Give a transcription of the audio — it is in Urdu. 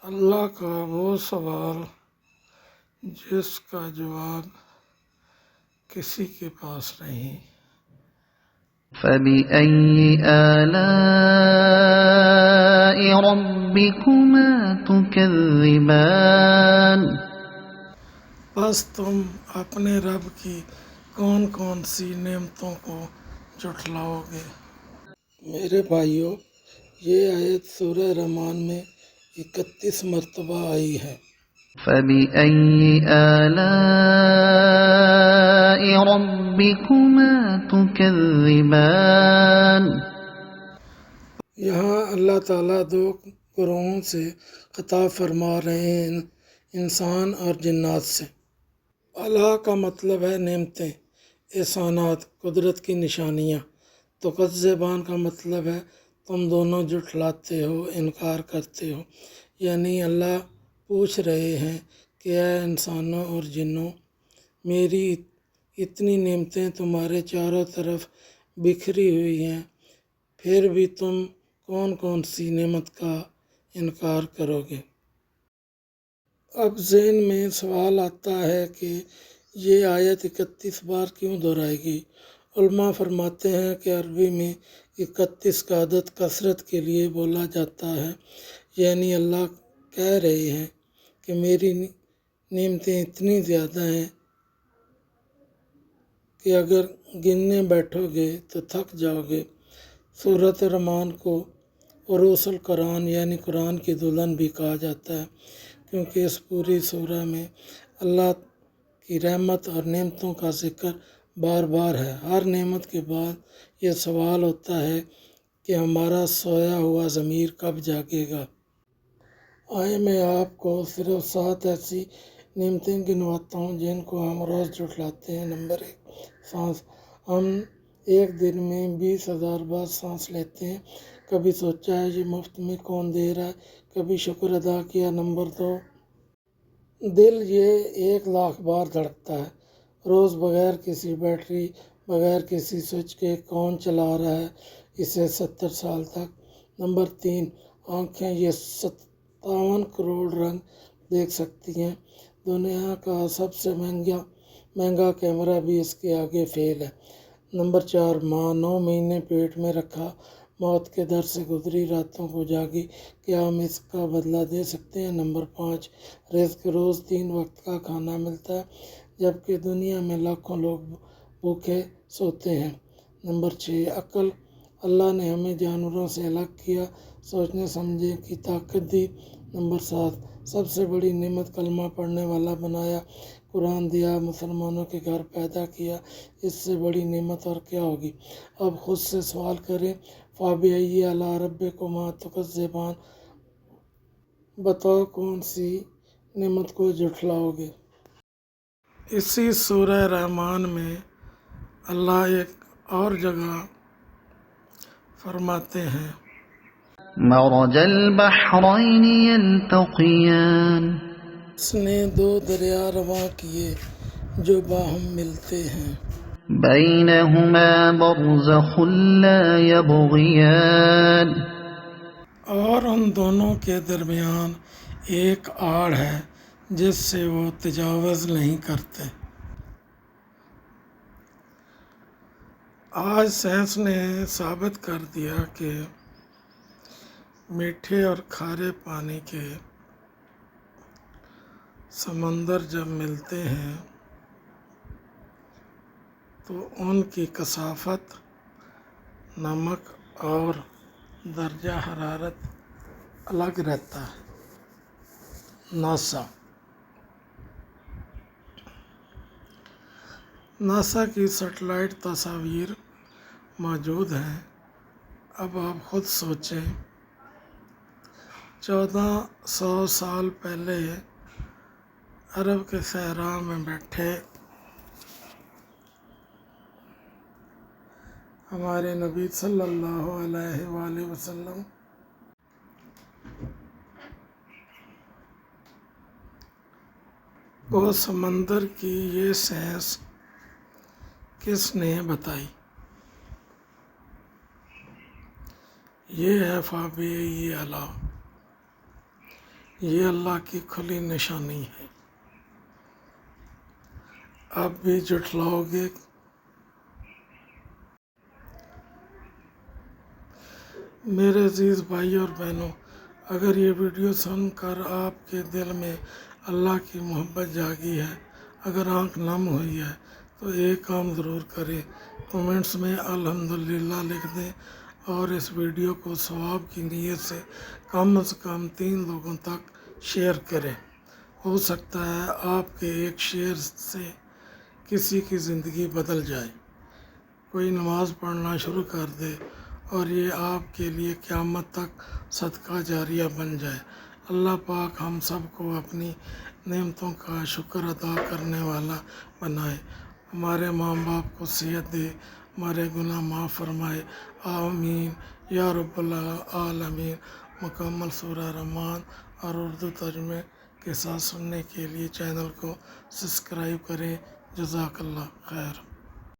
اللہ کا وہ سوال جس کا جواب کسی کے پاس نہیں۔ فَبِأَيِّ آلَاءِ رَبِّكُمَا تُكَذِّبَانِ؟ بس تم اپنے رب کی کون کون سی نعمتوں کو جھٹلاؤ گے۔ میرے بھائیو، یہ آیت سورہ رحمان میں 31 مرتبہ آئی ہے۔ فَبِأَيِّ آلَاءِ رَبِّكُمَا تُكَذِّبَانِ؟ یہاں اللہ تعالیٰ دو گروہوں سے خطاب فرما رہے ہیں، انسان اور جنات سے۔ اللہ کا مطلب ہے نعمتیں، احسانات، قدرت کی نشانیاں۔ تو کذبان کا مطلب ہے تم دونوں جھٹلاتے ہو، انکار کرتے ہو۔ یعنی اللہ پوچھ رہے ہیں کہ اے انسانوں اور جنوں، میری اتنی نعمتیں تمہارے چاروں طرف بکھری ہوئی ہیں، پھر بھی تم کون کون سی نعمت کا انکار کرو گے۔ اب ذہن میں سوال آتا ہے کہ یہ آیت 31 بار کیوں دہرائی گئی؟ علماء فرماتے ہیں کہ عربی میں 31 کا عدد کثرت کے لیے بولا جاتا ہے، یعنی اللہ کہہ رہے ہیں کہ میری نعمتیں اتنی زیادہ ہیں کہ اگر گننے بیٹھو گے تو تھک جاؤ گے۔ سورۃ الرحمن کو عروس القرآن یعنی قرآن کی دلہن بھی کہا جاتا ہے، کیونکہ اس پوری سورہ میں اللہ کی رحمت اور نعمتوں کا ذکر بار بار ہے۔ ہر نعمت کے بعد یہ سوال ہوتا ہے کہ ہمارا سویا ہوا ضمیر کب جاگے گا۔ آئیں میں آپ کو صرف 7 ایسی نعمتیں گنواتا ہوں جن کو ہم روز جھٹلاتے ہیں۔ نمبر 1، سانس۔ ہم ایک دن میں 20,000 بار سانس لیتے ہیں۔ کبھی سوچا ہے یہ مفت میں کون دے رہا ہے؟ کبھی شکر ادا کیا؟ نمبر 2، دل، یہ 1,00,000 بار دھڑکتا ہے روز، بغیر کسی بیٹری، بغیر کسی سوئچ کے۔ کون چلا رہا ہے اسے 70 سال تک؟ نمبر 3، آنکھیں، یہ 57 کروڑ رنگ دیکھ سکتی ہیں۔ دنیا کا سب سے مہنگا کیمرہ بھی اس کے آگے فیل ہے۔ نمبر 4، ماں، 9 مہینے پیٹ میں رکھا، موت کے در سے گزری، راتوں کو جاگی، کیا ہم اس کا بدلہ دے سکتے ہیں؟ نمبر 5، رزق، روز 3 وقت کا کھانا ملتا ہے، جبکہ دنیا میں لاکھوں لوگ بھوکے سوتے ہیں۔ نمبر 6، عقل، اللہ نے ہمیں جانوروں سے الگ کیا، سوچنے سمجھنے کی طاقت دی۔ نمبر 7، سب سے بڑی نعمت کلمہ پڑھنے والا بنایا، قرآن دیا، مسلمانوں کے گھر پیدا کیا، اس سے بڑی نعمت اور کیا ہوگی؟ اب خود سے سوال کریں، فَبِأَيِّ آلَاءِ رَبِّكُمَا تُكَذِّبَانِ، بتاؤ کون سی نعمت کو جھٹلاؤ گے؟ اسی سورہ رحمان میں اللہ ایک اور جگہ فرماتے ہیں، مرج البحرین یلتقیان، اس نے 2 دریا رواں کیے جو باہم ملتے ہیں، بینہما برزخ لا یبغیان، اور ان دونوں کے درمیان ایک آڑ ہے جس سے وہ تجاوز نہیں کرتے۔ آج سائنس نے ثابت کر دیا کہ میٹھے اور کھارے پانی کے سمندر جب ملتے ہیں تو ان کی کثافت، نمک اور درجہ حرارت الگ رہتا ہے۔ ناسا کی سیٹلائٹ تصاویر موجود ہیں۔ اب آپ خود سوچیں، 1400 سال پہلے عرب کے صحرا میں بیٹھے ہمارے نبی صلی اللہ علیہ وآلہ وسلم کو سمندر کی یہ سائنس کس نے بتائی؟ یہ ہے فَبِأَيِّ آلَاءِ، یہ اللہ کی کھلی نشانی ہے۔ آپ بھی جھٹلاؤ گے؟ میرے عزیز بھائی اور بہنوں، اگر یہ ویڈیو سن کر آپ کے دل میں اللہ کی محبت جاگی ہے، اگر آنکھ نم ہوئی ہے، تو ایک کام ضرور کریں، کمنٹس میں الحمدللہ لکھ دیں اور اس ویڈیو کو ثواب کی نیت سے کم از کم 3 لوگوں تک شیئر کریں۔ ہو سکتا ہے آپ کے ایک شیئر سے کسی کی زندگی بدل جائے، کوئی نماز پڑھنا شروع کر دے اور یہ آپ کے لیے قیامت تک صدقہ جاریہ بن جائے۔ اللہ پاک ہم سب کو اپنی نعمتوں کا شکر ادا کرنے والا بنائے، ہمارے ماں باپ کو صحت دے، ہمارے گناہ معاف فرمائے، آمین یا رب العالمین۔ مکمل سورہ رحمان اور اردو ترجمے کے ساتھ سننے کے لیے چینل کو سبسکرائب کریں۔ جزاک اللہ خیر۔